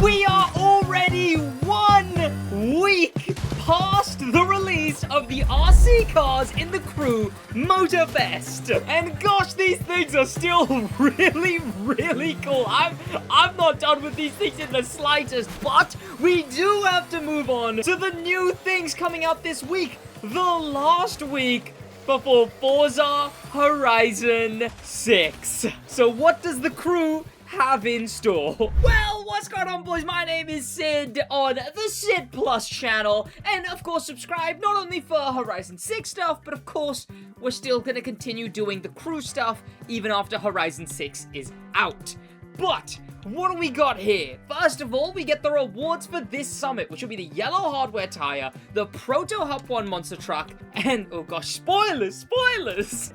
We are already 1 week past the release of the RC cars in the Crew Motorfest. And gosh, these things are still really cool. I'm not done with these things in the slightest, but we do have to move on to the new things coming out this week. The last week before Forza Horizon 6. So what does the Crew have in store? Well, what's going on, boys? My name is Sid on the Sid Plus channel, and of course subscribe not only for Horizon 6 stuff, but of course we're still gonna continue doing the Crew stuff even after Horizon 6 is out. But what do we got here? First of all, we get the rewards for this summit, which will be the yellow hardware tire, the Proto Hub 1 monster truck, and, oh gosh, spoilers!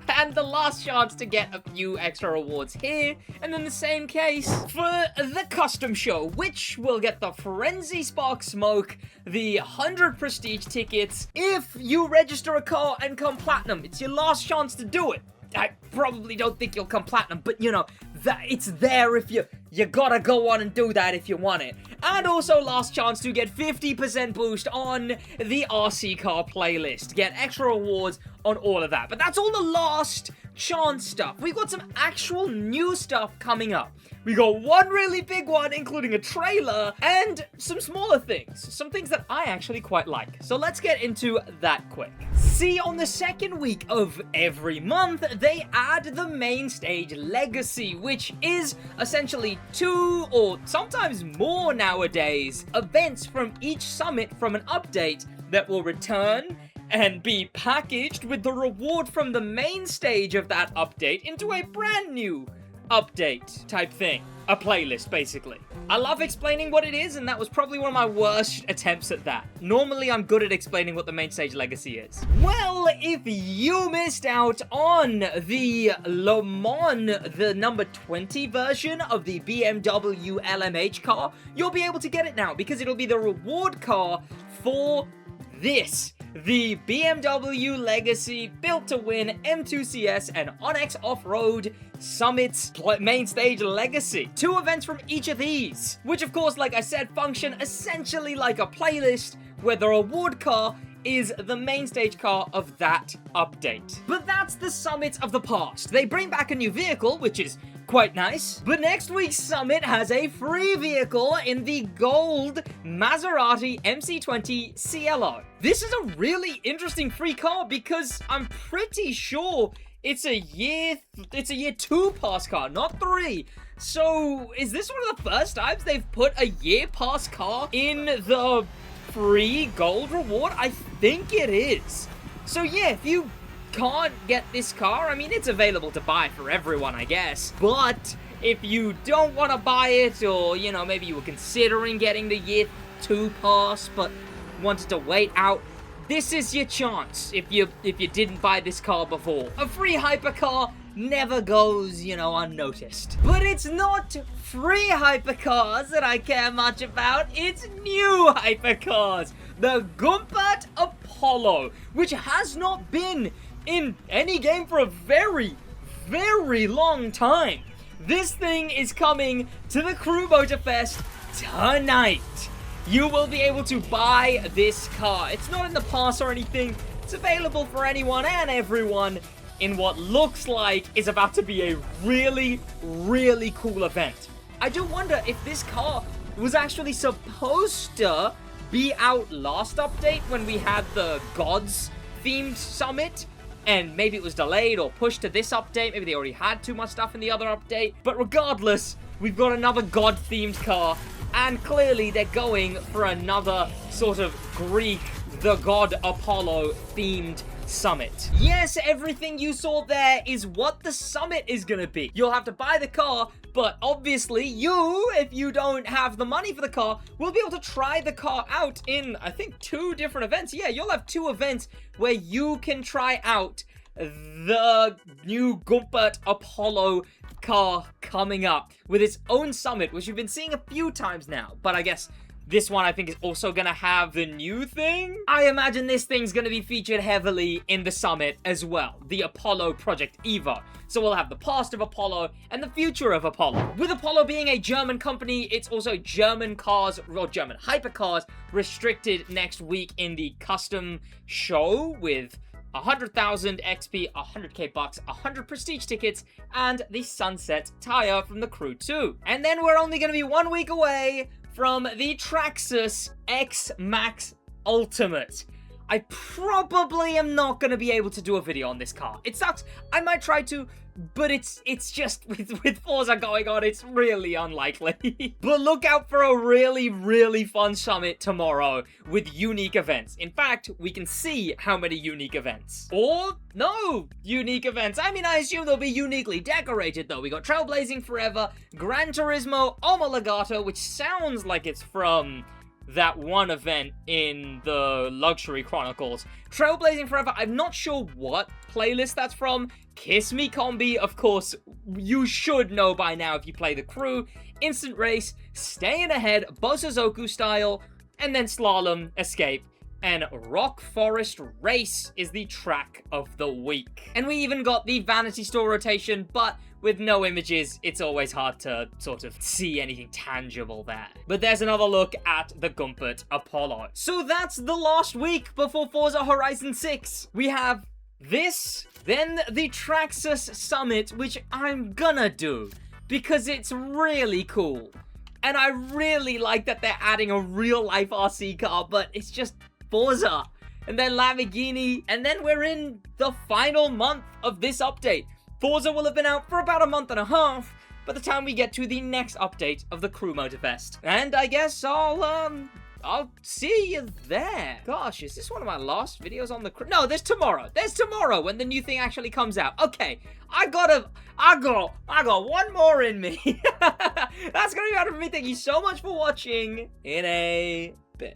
And the last chance to get a few extra rewards here, and in the same case for the custom show, which will get the Frenzy Spark Smoke, the 100 prestige tickets. If you register a car and come platinum, it's your last chance to do it. I probably don't think you'll come platinum, but you know, that it's there if you gotta go on and do that if you want it. And also last chance to get 50% boost on the RC car playlist. Get extra rewards on all of that. But that's all the last chance stuff. We've got some actual new stuff coming up. We got one really big one, including a trailer, and some smaller things. Some things that I actually quite like. So let's get into that quick. See, on the second week of every month, they add the main stage legacy, which is essentially 2 or sometimes more nowadays events from each summit from an update that will return and be packaged with the reward from the main stage of that update into a brand new update type thing. A playlist, basically. I love explaining what it is, and that was probably one of my worst attempts at that. Normally, I'm good at explaining what the main stage legacy is. Well, if you missed out on the Le Mans, the number 20 version of the BMW LMH car, you'll be able to get it now, because it'll be the reward car for this. The BMW Legacy Built to Win M2CS and Onyx Off-Road Summits Main Stage Legacy. 2 events from each of these, which of course, like I said, function essentially like a playlist where the reward car is the main stage car of that update. But that's the summit of the past. They bring back a new vehicle, which is quite nice. But next week's summit has a free vehicle in the gold Maserati MC20 CLO. This is a really interesting free car because I'm pretty sure it's a year 2 pass car, not 3. So is this one of the first times they've put a year pass car in the free gold reward? I think it is. So yeah, if you can't get this car, I mean, it's available to buy for everyone, I guess. But if you don't want to buy it, or, you know, maybe you were considering getting the year 2 pass, but wanted to wait out, this is your chance if you didn't buy this car before. A free hypercar never goes, you know, unnoticed. But it's not free hypercars that I care much about, it's new hypercars. The Gumpert Apollo, which has not been in any game for a very long time. This thing is coming to the Crew Motorfest tonight. You will be able to buy this car. It's not in the pass or anything. It's available for anyone and everyone in what looks like is about to be a really cool event. I do wonder if this car was actually supposed to be out last update when we had the Gods themed summit, and maybe it was delayed or pushed to this update. Maybe they already had too much stuff in the other update. But regardless, we've got another God themed car, and clearly they're going for another sort of Greek, the god Apollo themed summit. Yes, everything you saw there is what the summit is gonna be. You'll have to buy the car, but obviously you, if you don't have the money for the car, will be able to try the car out in, I think, 2 different events. Yeah, you'll have 2 events where you can try out the new Gumpert Apollo car coming up with its own summit, which we've been seeing a few times now, but I guess This one, I think, is also gonna have the new thing. I imagine this thing's gonna be featured heavily in the summit as well, the Apollo Project Evo. So we'll have the past of Apollo and the future of Apollo. With Apollo being a German company, it's also German cars, or German hypercars, restricted next week in the custom show with 100,000 XP, 100k bucks, 100 prestige tickets, and the Sunset tire from the Crew 2. And then we're only gonna be 1 week away from the Traxxas X Max Ultimate. I probably am not going to be able to do a video on this car. It sucks. I might try to, but it's just, with Forza going on, it's really unlikely. But look out for a really, really fun summit tomorrow with unique events. In fact, we can see how many unique events. Or, no, unique events. I mean, I assume they'll be uniquely decorated, though. We got Trailblazing Forever, Gran Turismo Omologato, which sounds like it's from that one event in the Luxury Chronicles. Trailblazing Forever, I'm not sure what playlist that's from. Kiss Me Combi, of course, you should know by now if you play the Crew. Instant Race, Staying Ahead, Bosozoku Style, and then Slalom, Escape, and Rock Forest Race is the track of the week. And we even got the Vanity Store rotation, but with no images, it's always hard to sort of see anything tangible there. But there's another look at the Gumpert Apollo. So that's the last week before Forza Horizon 6. We have this, then the Traxxas Summit, which I'm gonna do, because it's really cool. And I really like that they're adding a real-life RC car, but it's just Forza. And then Lamborghini, and then we're in the final month of this update. Forza will have been out for about a month and a half by the time we get to the next update of the Crew Motorfest. And I guess I'll see you there. Gosh, is this one of my last videos on the Crew? No, there's tomorrow. There's tomorrow when the new thing actually comes out. Okay, I got one more in me. That's gonna be out of me. Thank you so much for watching in a